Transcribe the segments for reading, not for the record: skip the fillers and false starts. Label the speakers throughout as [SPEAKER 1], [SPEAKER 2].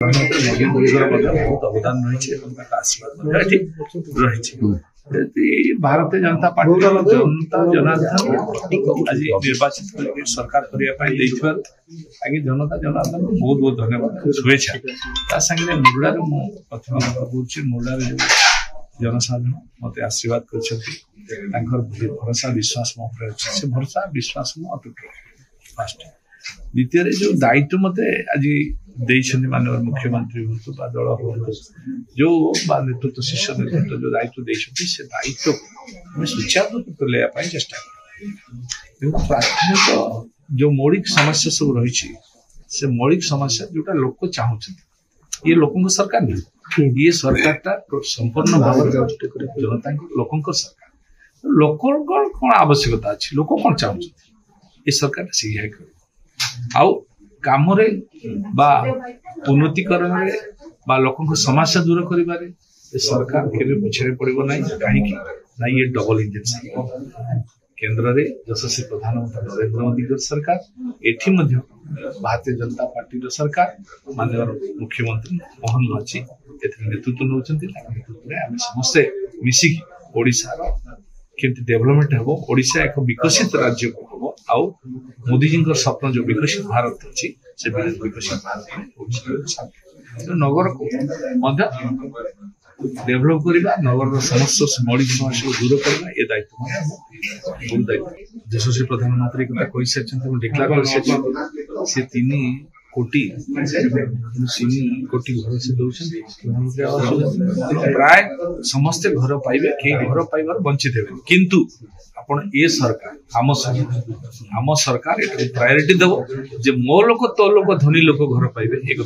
[SPEAKER 1] प्रधानमंत्री मोदी बहुत अवदान रही आशीर्वाद रही भारतीय जनता पार्टी जनता जनार्दन आज निर्वाचित सरकार करने आगे जनता जनार्दन बहुत बहुत धन्यवाद शुभेच्छा सागे मुरडार मुझे मुरडार जो जनसाधारण मत आशीर्वाद कर भरोसा विश्वास मो से भरोसा विश्वास अटूट फास्ट द्वितीय जो दायित्व मत आज माननीय मुख्यमंत्री हो दल हो जो नेतृत्व शीर्ष नेतृत्व जो दायित्व से दायित्व सुचारू तुलाई चेष्टा कर प्राथमिक जो मौलिक समस्या सब रही से मौलिक समस्या जोटा लोक चाहते ये लोकों सरकार नहीं ये सरकार संपूर्ण भाव जनता लोकों सरकार लोक कौन आवश्यकता अच्छी लोक कौन चाहते ये सरकार से आउ काम उन्नतिकरण लोकों समस्या दूर कर सरकार के पछे पड़ो ना कहीं ना ये डबल इंजन केंद्र में यशस्वी प्रधानमंत्री नरेंद्र मोदी सरकार एठी भारतीय जनता पार्टी सरकार माननीय मुख्यमंत्री मोहन माझी नेतृत्व नौकरी समस्ते मिसिकी ओडिशार केमती डेवलपमेंट हम ओडिशा एक विकसित राज्य को हम आउ मोदी जी स्वप्न जो विकसित भारत अच्छी से विकसित भारत नगर को डेवलप करवा नगर समस्त मौलिक समस्या को दूर करवा ये दायित्व दायित्व यशस्वी प्रधानमंत्री कही सारी डिक्लेयर कर 3 कोटी घर से दौरान प्राय समस्ते घर पाइबे कई घर पाइबार वंचित हे किंतु आपण ये सरकार आम सरकार ये प्रायोरिटी देव जे मो लोक तो लोक धनी लोक घर पाइबे एक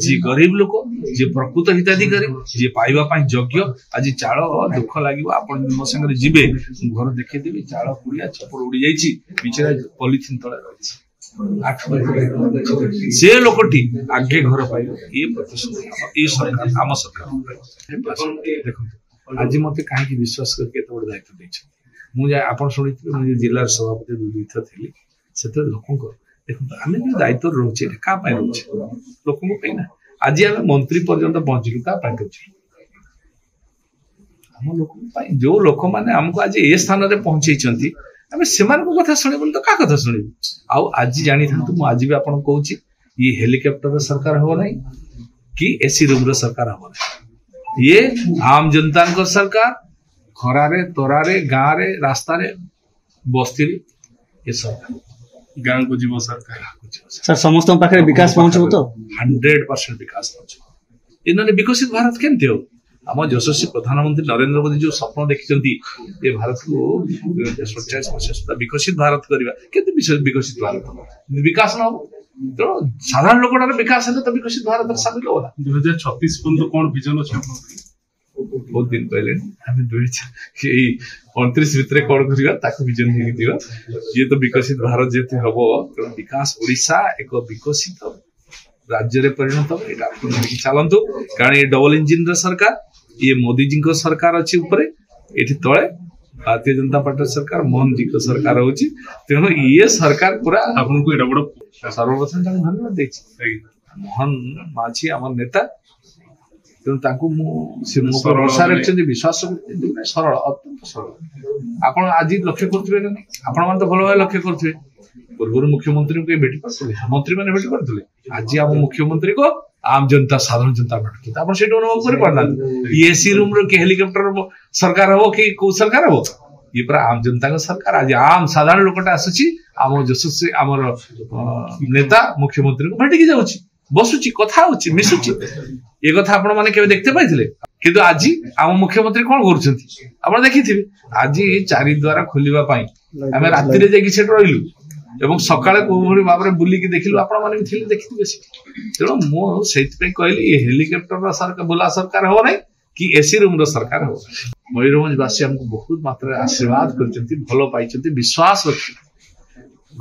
[SPEAKER 1] जी गरीब लोक जी प्रकृत हिताधिकारी जी पाइबा योग्य आज चाल दुख लगे आपण मो संगे जीवे घर देखदेवी चाल पुड़िया छपड़ उड़ी जाइए बिचरा पॉलिथिन तले रही से लोकटी आगे घर पाइबे ये प्रतिशत ये सरकार आम सरकार देखो आज मत कहीं विश्वास करके बड़े दायित्व मुझे आप शुणी मुझे जिला सभापति 2 थर थी से लोक देखो आम जो दायित्व रोचे क्या रोचे लोक ना आज आम मंत्री पर्यंत पहुंचलु क्या पहुंचलु आम लोक जो लोक मैंने आमको आज ए स्थान में पहुंचे आम से कथा शुणु तो क्या कथा शुणु आज जानी था आज भी आपको कहूँ ये हेलिकॉप्टर सरकार हम ना कि एसी रूम सरकार हम ना ये आम जनता सरकार खरारे तरारे गाँव रे रास्ता रे बस्ती ये सरकार गाँव को जीव सरकार
[SPEAKER 2] सर समस्त पाखे विकास पहुंचो तो
[SPEAKER 1] 100% विकास पहुंचो इन्होंने विकसित भारत केमती हो आम यशस्वी प्रधानमंत्री नरेंद्र मोदी जो स्वप्न देखी ये भारत को 47% सुधा विकसित भारत करवा के विकसित भारत विकास न हो तो साधारण लोक विकास है तो विकसित भारत शामिल होगा
[SPEAKER 3] 2036 पर्यंत कौन विजन अच्छे
[SPEAKER 1] बहुत दिन पहले आम 2029 भितर कौन कर विजन ये तो विकसित भारत जेते हम तेणु विकास ओडिशा एक विकसित राज्य परिणत हम चलतु कारण ये डबल इंजिन सरकार ये मोदी जी सरकार अच्छी ये तले भारतीय जनता पार्टी सरकार मोहन जी सरकार हो तेणु ये सरकार पूरा
[SPEAKER 3] आपको एटा बड़
[SPEAKER 1] सर्वप्रथम धन्यवाद दे मोहन माझी आम नेता तेणु भरोसा रखते विश्वास सरल अत्यंत सरल आप आज लक्ष्य करें आपण तो भल भाव लक्ष्य करेंगे पूर्व मुख्यमंत्री को भेटी पारे मंत्री मैंने भेटी पारे आज आम मुख्यमंत्री को आम जनता साधारण जनता भेटुते आप अनुभव कर पारना एसी रूम हेलिकॉप्टर सरकार हम कि कौ सरकार हम ये पूरा आम जनता का सरकार आज आम साधारण लोकटा आसुची आम यशस्वी आमर नेता मुख्यमंत्री को भेटिकी जाऊँगी बसुची कथा होची मिसुची ये कथा आपण माने केबे देखते पाइथिले किंतु आज आम मुख्यमंत्री कौन करुछंती आपण देखिथिबे आज 4 द्वारा खोलिबा पाई आमे रात्रि रे जाकी सेट रहिलु एवं सकाळे कोभरी भाबरे बुलिकी देखिलु आपण माने भी थिले देखिथिबे तेणु मो सेति पे कहली ये हेलिकॉप्टर सरकार बुला सरकार हो नै कि एसी रूम रो सरकार हो मयूरभंज वासी हमको बहुत मात्रा आशीर्वाद करचंती भलो पाइचंती विश्वास रखि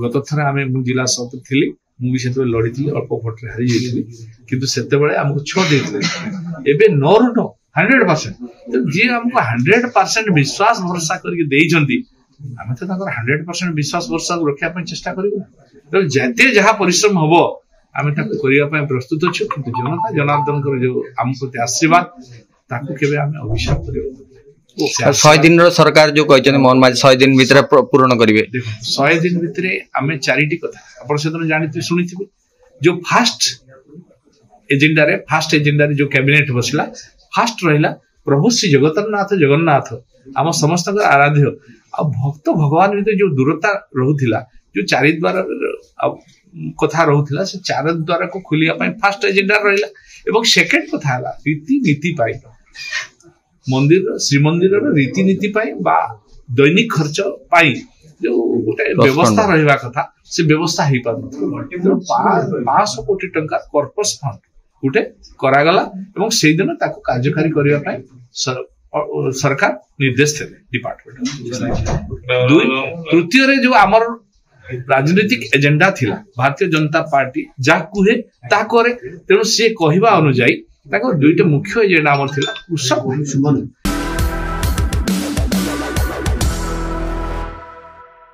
[SPEAKER 1] गत थर आमे जिला सभापति थिली मुझे लड़ी अल्प भोट हारी जाइए किंतु सेते आमको 6 देते एबे 9 ରୁ 9 100% तो जी हमको 100% विश्वास भरोसा करके आम तो 100% विश्वास भरोसा रखा चेष्टा कर जते जहाँ परिश्रम हम आम करने प्रस्तुत अच्छु कि जनता जनार्दन जो आम प्रति आशीर्वाद ताकू केबे आमे अभिशाप करियो
[SPEAKER 4] 100 दिन सरकार जो कहते मोहन माझी 100 दिन भीतर पूर्ण करेंगे।
[SPEAKER 1] देखो 100 दिन भीतर आम चारिटी कथा आप जानते शुणी जो फास्ट एजेंडा जो कैबिनेट बसला फास्ट रहा प्रभु श्री जगन्नाथ आम समस्त आराध्य आ भक्त भगवान भीतर जो दूरता रोला जो चारिद्वार कथा रोला से चारिद्वार को खोलिया फास्ट एजेंडा रहा एवं सेकेंड कथा रीति नीति मंदिर श्रीमंदिर रीतिनीति दैनिक खर्च जो गोटे व्यवस्था रहा कथा से व्यवस्था हो पार 500 कोटी टंका कॉर्पस फंड गोटे करागला से दिन कार्यकारी करने सरकार निर्देश थे डिपार्टमेंट तृतीय जो आमर राजनीतिक एजेंडा थिला भारतीय जनता पार्टी जहाँ कहे तेणु सी कहवा अनुजाई दुईटा मुख्य एजेंडा आमर थिला कृषक